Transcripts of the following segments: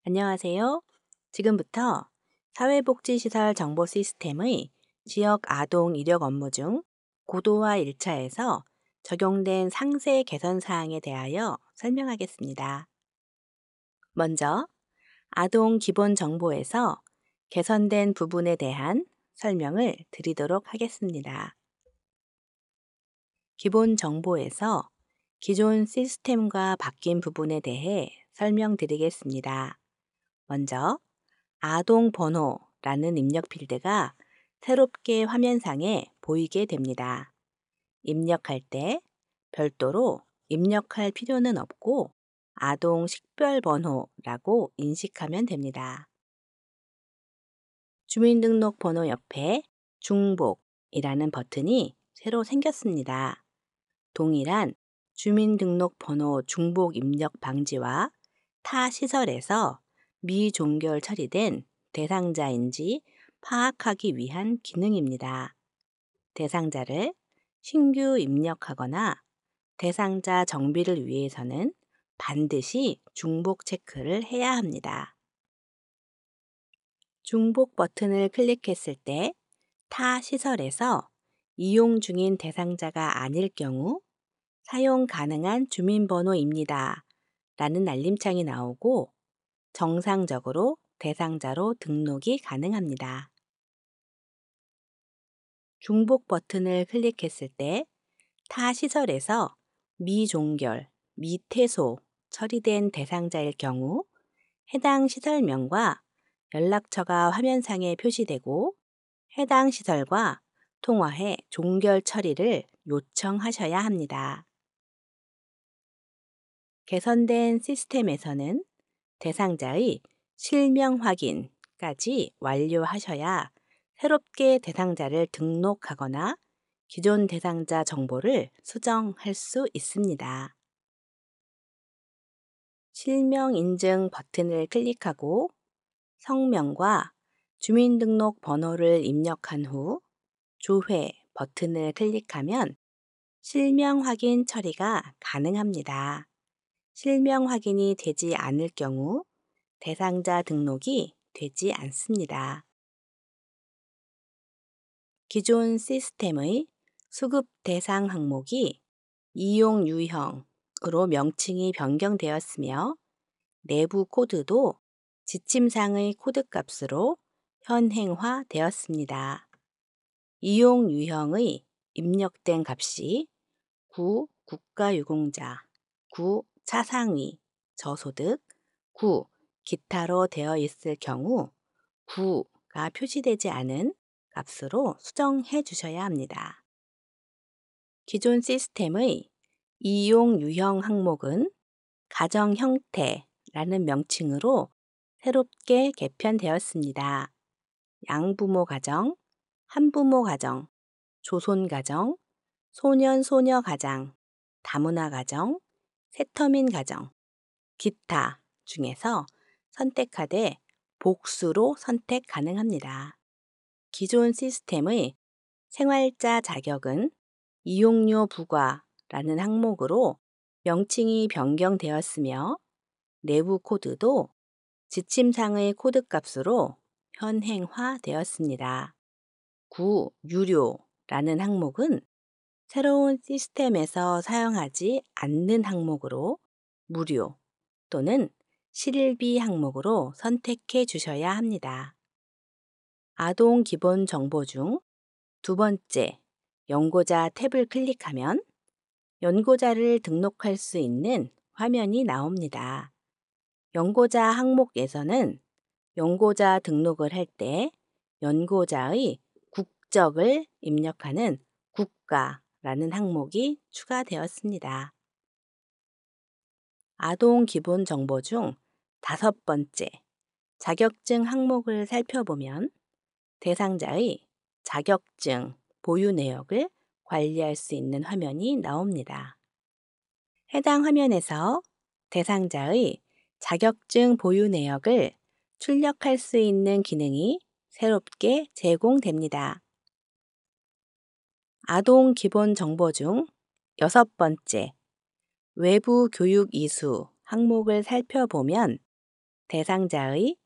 안녕하세요. 지금부터 사회복지시설 정보 시스템의 지역 아동 이력 업무 중 고도화 1차에서 적용된 상세 개선 사항에 대하여 설명하겠습니다. 먼저 아동 기본 정보에서 개선된 부분에 대한 설명을 드리도록 하겠습니다. 기본 정보에서 기존 시스템과 바뀐 부분에 대해 설명드리겠습니다. 먼저 아동 번호라는 입력 필드가 새롭게 화면상에 보이게 됩니다. 입력할 때 별도로 입력할 필요는 없고 아동 식별 번호라고 인식하면 됩니다. 주민등록번호 옆에 중복이라는 버튼이 새로 생겼습니다. 동일한 주민등록번호 중복 입력 방지와 타 시설에서 미종결 처리된 대상자인지 파악하기 위한 기능입니다. 대상자를 신규 입력하거나 대상자 정비를 위해서는 반드시 중복 체크를 해야 합니다. 중복 버튼을 클릭했을 때 타 시설에서 이용 중인 대상자가 아닐 경우 사용 가능한 주민번호입니다. 라는 알림창이 나오고 정상적으로 대상자로 등록이 가능합니다. 중복 버튼을 클릭했을 때 타 시설에서 미종결, 미퇴소 처리된 대상자일 경우 해당 시설명과 연락처가 화면상에 표시되고 해당 시설과 통화해 종결 처리를 요청하셔야 합니다. 개선된 시스템에서는 대상자의 실명 확인까지 완료하셔야 새롭게 대상자를 등록하거나 기존 대상자 정보를 수정할 수 있습니다. 실명 인증 버튼을 클릭하고 성명과 주민등록 번호를 입력한 후 조회 버튼을 클릭하면 실명 확인 처리가 가능합니다. 실명 확인이 되지 않을 경우 대상자 등록이 되지 않습니다. 기존 시스템의 수급 대상 항목이 이용 유형으로 명칭이 변경되었으며 내부 코드도 지침상의 코드 값으로 현행화되었습니다. 이용 유형의 입력된 값이 구 국가유공자, 구 차상위, 저소득, 구 기타로 되어 있을 경우 9가 표시되지 않은 값으로 수정해 주셔야 합니다. 기존 시스템의 이용 유형 항목은 가정 형태라는 명칭으로 새롭게 개편되었습니다. 양부모 가정, 한부모 가정, 조손 가정, 소년 소녀 가정, 다문화 가정, 새터민 가정, 기타 중에서 선택하되 복수로 선택 가능합니다. 기존 시스템의 생활자 자격은 이용료 부과라는 항목으로 명칭이 변경되었으며 내부 코드도 지침상의 코드 값으로 현행화되었습니다. 구 유료라는 항목은 새로운 시스템에서 사용하지 않는 항목으로 무료 또는 실비 항목으로 선택해 주셔야 합니다. 아동 기본 정보 중 두 번째 연고자 탭을 클릭하면 연고자를 등록할 수 있는 화면이 나옵니다. 연고자 항목에서는 연고자 등록을 할 때 연고자의 국적을 입력하는 국가라는 항목이 추가되었습니다. 아동 기본 정보 중 다섯 번째 자격증 항목을 살펴보면 대상자의 자격증 보유 내역을 관리할 수 있는 화면이 나옵니다. 해당 화면에서 대상자의 자격증 보유 내역을 출력할 수 있는 기능이 새롭게 제공됩니다. 아동 기본 정보 중 여섯 번째 외부 교육 이수 항목을 살펴보면 대상자의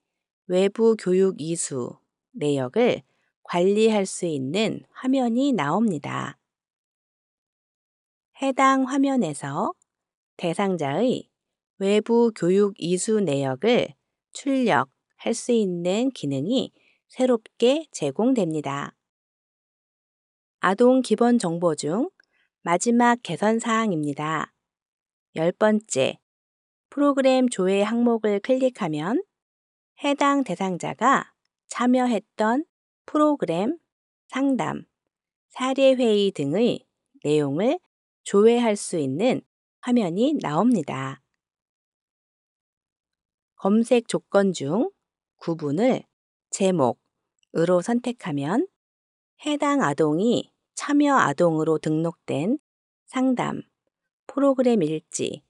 외부 교육 이수 내역을 관리할 수 있는 화면이 나옵니다. 해당 화면에서 대상자의 외부 교육 이수 내역을 출력할 수 있는 기능이 새롭게 제공됩니다. 아동 기본 정보 중 마지막 개선 사항입니다. 10번째, 프로그램 조회 항목을 클릭하면 해당 대상자가 참여했던 프로그램, 상담, 사례회의 등의 내용을 조회할 수 있는 화면이 나옵니다. 검색 조건 중 구분을 제목으로 선택하면 해당 아동이 참여 아동으로 등록된 상담, 프로그램 일지,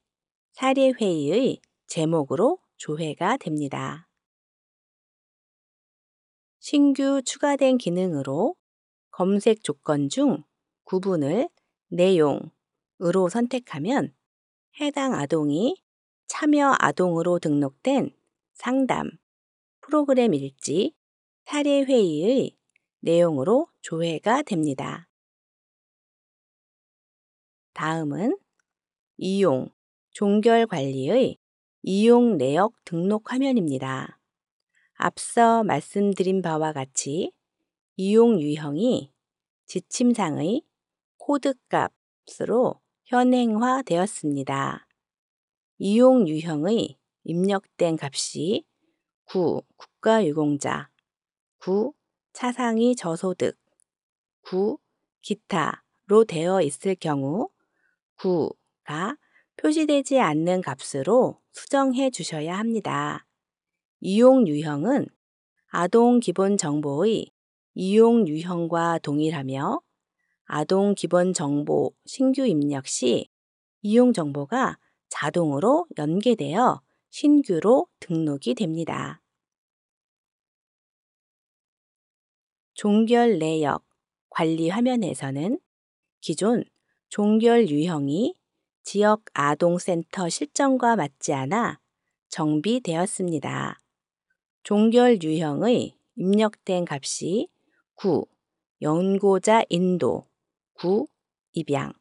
사례회의의 제목으로 조회가 됩니다. 신규 추가된 기능으로 검색 조건 중 구분을 내용으로 선택하면 해당 아동이 참여 아동으로 등록된 상담, 프로그램 일지, 사례회의의 내용으로 조회가 됩니다. 다음은 이용, 종결 관리의 이용 내역 등록 화면입니다. 앞서 말씀드린 바와 같이 이용 유형이 지침상의 코드 값으로 현행화되었습니다. 이용 유형의 입력된 값이 9. 국가유공자, 9. 차상위 저소득, 9. 기타로 되어 있을 경우 9가 표시되지 않는 값으로 수정해 주셔야 합니다. 이용 유형은 아동 기본 정보의 이용 유형과 동일하며 아동 기본 정보 신규 입력 시 이용 정보가 자동으로 연계되어 신규로 등록이 됩니다. 종결 내역 관리 화면에서는 기존 종결 유형이 지역 아동센터 실정과 맞지 않아 정비되었습니다. 종결 유형의 입력된 값이 9. 연고자 인도, 9. 입양,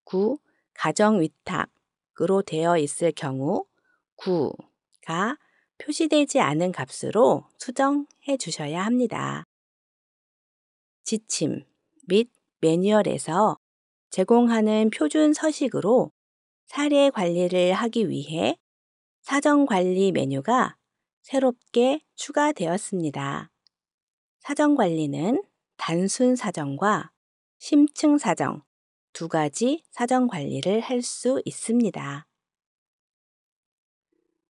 9. 가정위탁으로 되어 있을 경우 9가 표시되지 않은 값으로 수정해 주셔야 합니다. 지침 및 매뉴얼에서 제공하는 표준 서식으로 사례 관리를 하기 위해 사정관리 메뉴가 새롭게 추가되었습니다. 사정관리는 단순 사정과 심층 사정 두 가지 사정 관리를 할 수 있습니다.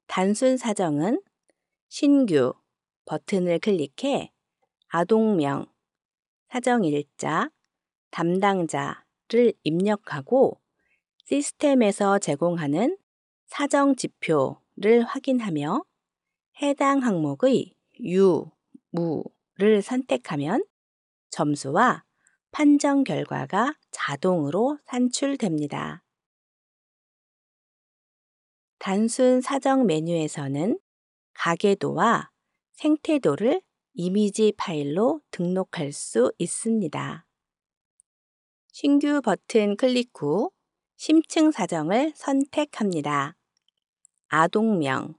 단순 사정은 신규 버튼을 클릭해 아동명, 사정일자, 담당자를 입력하고 시스템에서 제공하는 사정 지표를 확인하며 해당 항목의 유, 무를 선택하면 점수와 판정 결과가 자동으로 산출됩니다. 단순 사정 메뉴에서는 가계도와 생태도를 이미지 파일로 등록할 수 있습니다. 신규 버튼 클릭 후 심층 사정을 선택합니다. 아동명,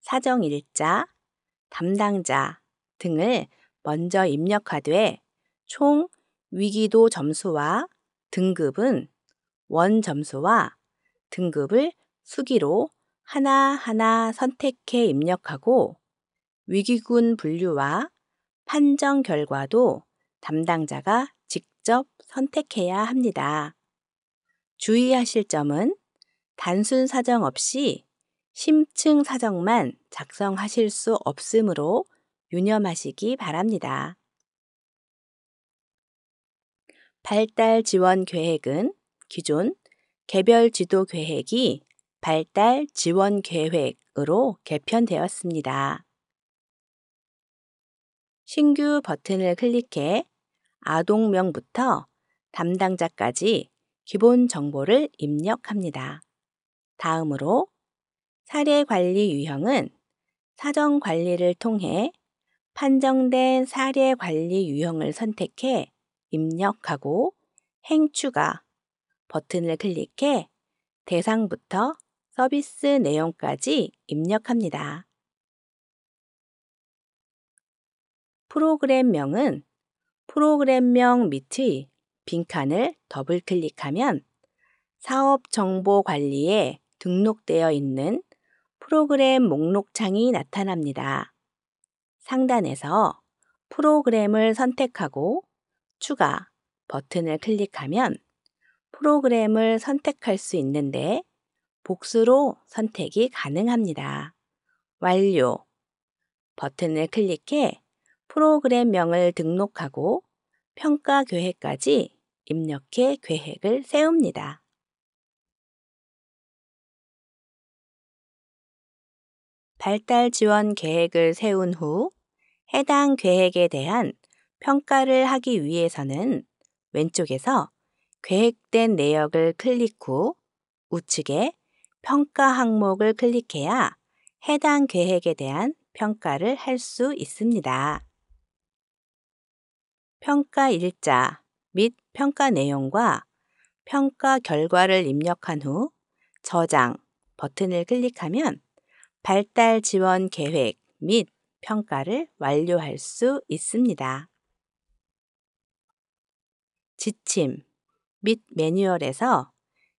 사정일자, 담당자 등을 먼저 입력하되 총 위기도 점수와 등급은 원 점수와 등급을 수기로 하나하나 선택해 입력하고 위기군 분류와 판정 결과도 담당자가 직접 선택해야 합니다. 주의하실 점은 단순 사정 없이 심층 사정만 작성하실 수 없으므로 유념하시기 바랍니다. 발달 지원 계획은 기존 개별 지도 계획이 발달 지원 계획으로 개편되었습니다. 신규 버튼을 클릭해 아동명부터 담당자까지 기본 정보를 입력합니다. 다음으로 사례 관리 유형은 사전 관리를 통해 판정된 사례 관리 유형을 선택해 입력하고 행추가 버튼을 클릭해 대상부터 서비스 내용까지 입력합니다. 프로그램명은 프로그램명 밑의 빈칸을 더블 클릭하면 사업 정보 관리에 등록되어 있는 프로그램 목록창이 나타납니다. 상단에서 프로그램을 선택하고 추가 버튼을 클릭하면 프로그램을 선택할 수 있는데 복수로 선택이 가능합니다. 완료 버튼을 클릭해 프로그램명을 등록하고 평가 계획까지 입력해 계획을 세웁니다. 발달 지원 계획을 세운 후 해당 계획에 대한 평가를 하기 위해서는 왼쪽에서 계획된 내역을 클릭 후 우측에 평가 항목을 클릭해야 해당 계획에 대한 평가를 할 수 있습니다. 평가 일자 및 평가 내용과 평가 결과를 입력한 후 저장 버튼을 클릭하면 발달 지원 계획 및 평가를 완료할 수 있습니다. 지침 및 매뉴얼에서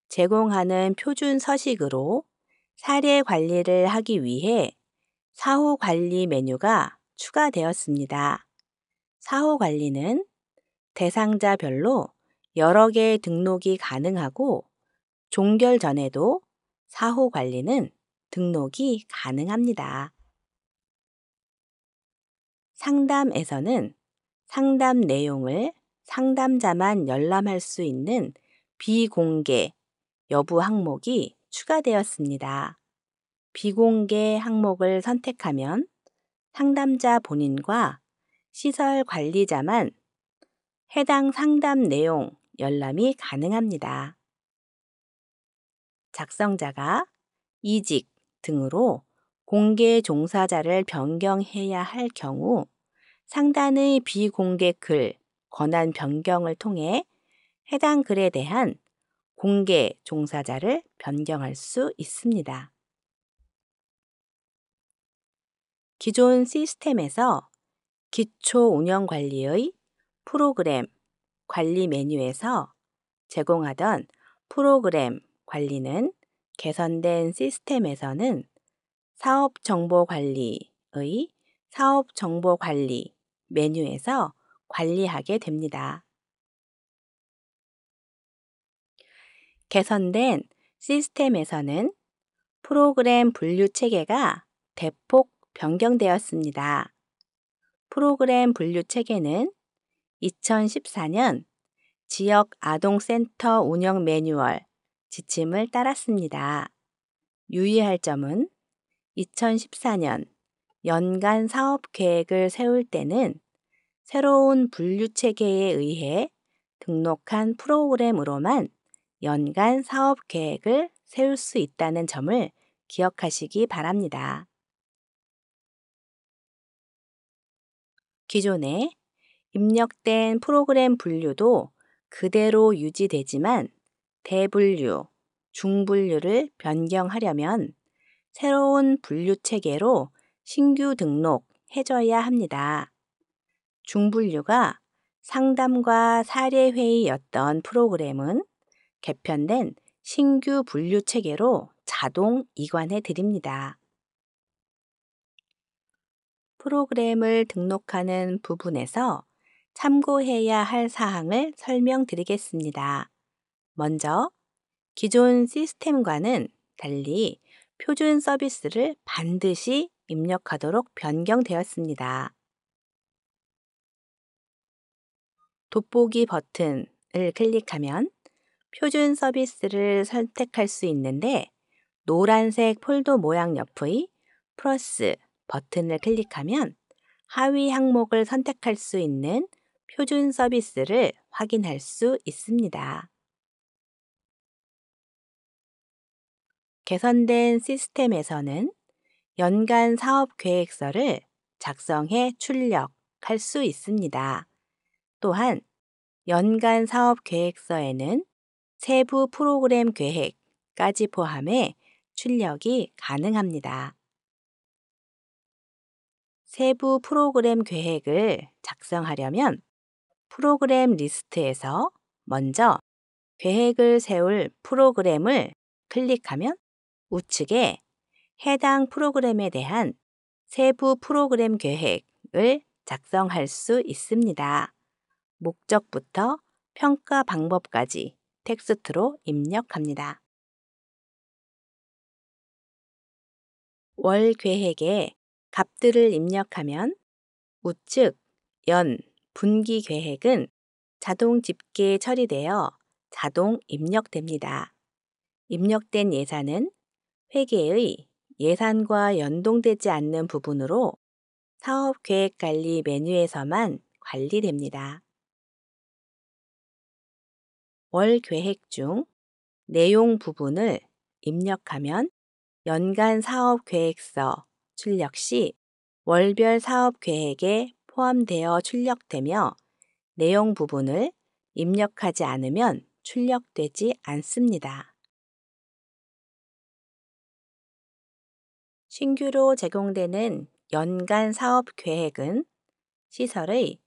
제공하는 표준 서식으로 사례 관리를 하기 위해 사후 관리 메뉴가 추가되었습니다. 사후 관리는 대상자별로 여러 개의 등록이 가능하고 종결 전에도 사후 관리는 등록이 가능합니다. 상담에서는 상담 내용을 상담자만 열람할 수 있는 비공개 여부 항목이 추가되었습니다. 비공개 항목을 선택하면 상담자 본인과 시설 관리자만 해당 상담 내용 열람이 가능합니다. 작성자가 이직 등으로 공개 종사자를 변경해야 할 경우 상단의 비공개 글 권한 변경을 통해 해당 글에 대한 공개 종사자를 변경할 수 있습니다. 기존 시스템에서 기초 운영 관리의 프로그램 관리 메뉴에서 제공하던 프로그램 관리는 개선된 시스템에서는 사업 정보 관리의 사업 정보 관리 메뉴에서 관리하게 됩니다. 개선된 시스템에서는 프로그램 분류 체계가 대폭 변경되었습니다. 프로그램 분류 체계는 2014년 지역 아동센터 운영 매뉴얼 지침을 따랐습니다. 유의할 점은 2014년 연간 사업 계획을 세울 때는 새로운 분류 체계에 의해 등록한 프로그램으로만 연간 사업 계획을 세울 수 있다는 점을 기억하시기 바랍니다. 기존에 입력된 프로그램 분류도 그대로 유지되지만 대분류, 중분류를 변경하려면 새로운 분류 체계로 신규 등록해줘야 합니다. 중분류가 상담과 사례회의였던 프로그램은 개편된 신규 분류 체계로 자동 이관해 드립니다. 프로그램을 등록하는 부분에서 참고해야 할 사항을 설명드리겠습니다. 먼저 기존 시스템과는 달리 표준 서비스를 반드시 입력하도록 변경되었습니다. 돋보기 버튼을 클릭하면 표준 서비스를 선택할 수 있는데 노란색 폴더 모양 옆의 플러스 버튼을 클릭하면 하위 항목을 선택할 수 있는 표준 서비스를 확인할 수 있습니다. 개선된 시스템에서는 연간 사업 계획서를 작성해 출력할 수 있습니다. 또한 연간 사업 계획서에는 세부 프로그램 계획까지 포함해 출력이 가능합니다. 세부 프로그램 계획을 작성하려면 프로그램 리스트에서 먼저 계획을 세울 프로그램을 클릭하면 우측에 해당 프로그램에 대한 세부 프로그램 계획을 작성할 수 있습니다. 목적부터 평가 방법까지 텍스트로 입력합니다. 월 계획에 값들을 입력하면 우측 연, 분기 계획은 자동 집계 처리되어 자동 입력됩니다. 입력된 예산은 회계의 예산과 연동되지 않는 부분으로 사업 계획 관리 메뉴에서만 관리됩니다. 월 계획 중 내용 부분을 입력하면 연간 사업 계획서 출력 시 월별 사업 계획에 포함되어 출력되며 내용 부분을 입력하지 않으면 출력되지 않습니다. 신규로 제공되는 연간 사업 계획은 시설의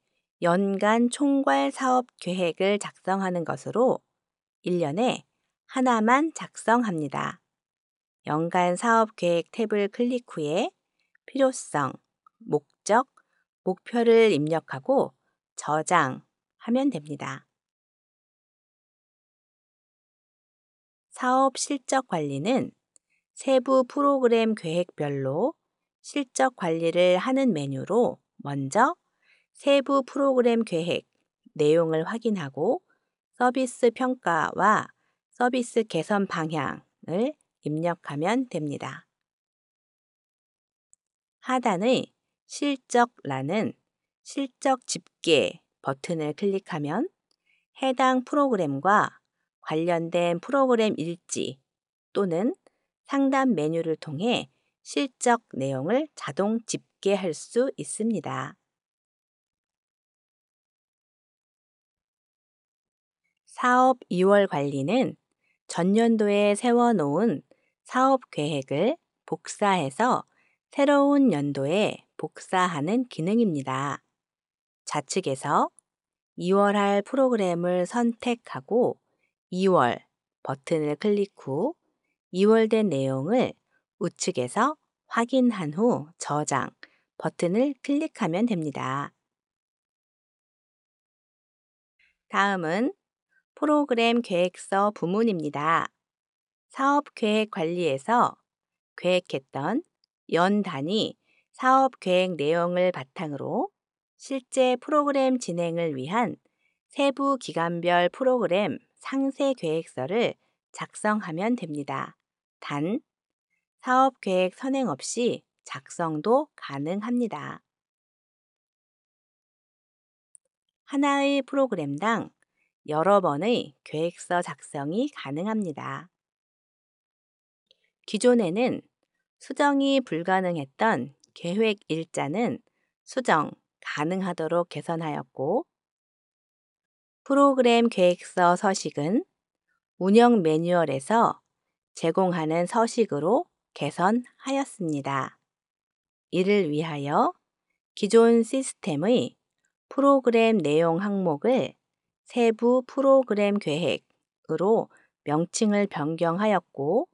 연간 총괄 사업 계획을 작성하는 것으로 1년에 하나만 작성합니다. 연간 사업 계획 탭을 클릭 후에 필요성, 목적, 목표를 입력하고 저장하면 됩니다. 사업 실적 관리는 세부 프로그램 계획별로 실적 관리를 하는 메뉴로 먼저 세부 프로그램 계획 내용을 확인하고 서비스 평가와 서비스 개선 방향을 입력하면 됩니다. 하단의 실적란은 실적 집계 버튼을 클릭하면 해당 프로그램과 관련된 프로그램 일지 또는 상담 메뉴를 통해 실적 내용을 자동 집계할 수 있습니다. 사업 2월 관리는 전년도에 세워놓은 사업 계획을 복사해서 새로운 연도에 복사하는 기능입니다. 좌측에서 2월 할 프로그램을 선택하고 2월 버튼을 클릭 후 2월 된 내용을 우측에서 확인한 후 저장 버튼을 클릭하면 됩니다. 다음은 프로그램 계획서 부문입니다. 사업 계획 관리에서 계획했던 연 단위 사업 계획 내용을 바탕으로 실제 프로그램 진행을 위한 세부 기간별 프로그램 상세 계획서를 작성하면 됩니다. 단, 사업 계획 선행 없이 작성도 가능합니다. 하나의 프로그램당 여러 번의 계획서 작성이 가능합니다. 기존에는 수정이 불가능했던 계획 일자는 수정 가능하도록 개선하였고, 프로그램 계획서 서식은 운영 매뉴얼에서 제공하는 서식으로 개선하였습니다. 이를 위하여 기존 시스템의 프로그램 내용 항목을 세부 프로그램 계획으로 명칭을 변경하였고,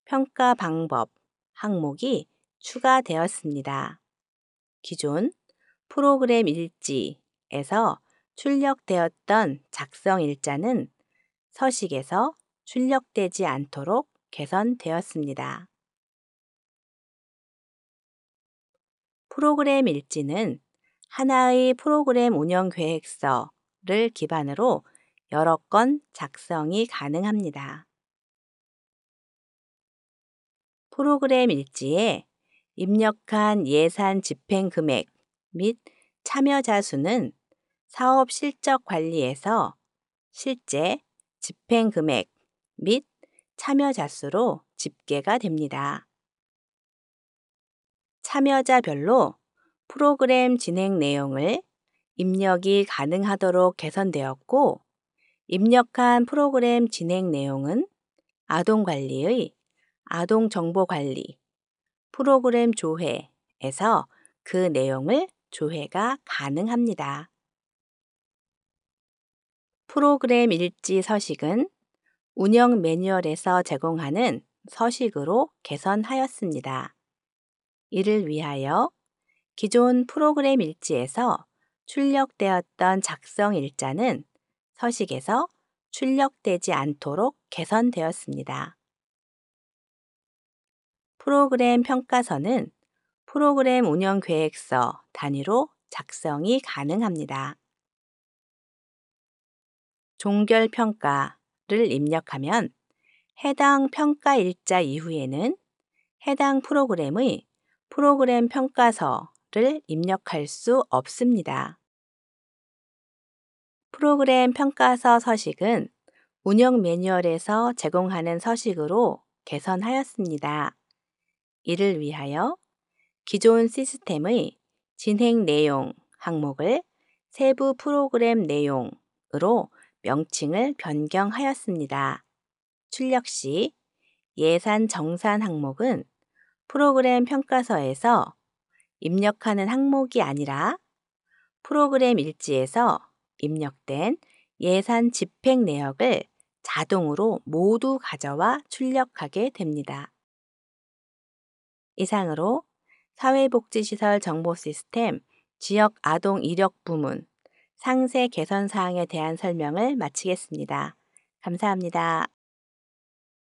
평가 방법 항목이 추가되었습니다. 기존 프로그램 일지에서 출력되었던 작성 일자는 서식에서 출력되지 않도록 개선되었습니다. 프로그램 일지는 하나의 프로그램 운영 계획서를 기반으로 여러 건 작성이 가능합니다. 프로그램 일지에 입력한 예산 집행 금액 및 참여자 수는 사업 실적 관리에서 실제 집행 금액 및 참여자 수로 집계가 됩니다. 참여자별로 프로그램 진행 내용을 입력이 가능하도록 개선되었고, 입력한 프로그램 진행 내용은 아동 관리의 아동 정보 관리, 프로그램 조회에서 그 내용을 조회가 가능합니다. 프로그램 일지 서식은 운영 매뉴얼에서 제공하는 서식으로 개선하였습니다. 이를 위하여 기존 프로그램 일지에서 출력되었던 작성 일자는 서식에서 출력되지 않도록 개선되었습니다. 프로그램 평가서는 프로그램 운영 계획서 단위로 작성이 가능합니다. 종결 평가를 입력하면 해당 평가 일자 이후에는 해당 프로그램의 프로그램 평가서를 입력할 수 없습니다. 프로그램 평가서 서식은 운영 매뉴얼에서 제공하는 서식으로 개선하였습니다. 이를 위하여 기존 시스템의 진행 내용 항목을 세부 프로그램 내용으로 명칭을 변경하였습니다. 출력 시 예산 정산 항목은 프로그램 평가서에서 입력하는 항목이 아니라 프로그램 일지에서 입력된 예산 집행 내역을 자동으로 모두 가져와 출력하게 됩니다. 이상으로 사회복지시설 정보시스템 지역 아동 이력 부문 상세 개선 사항에 대한 설명을 마치겠습니다. 감사합니다.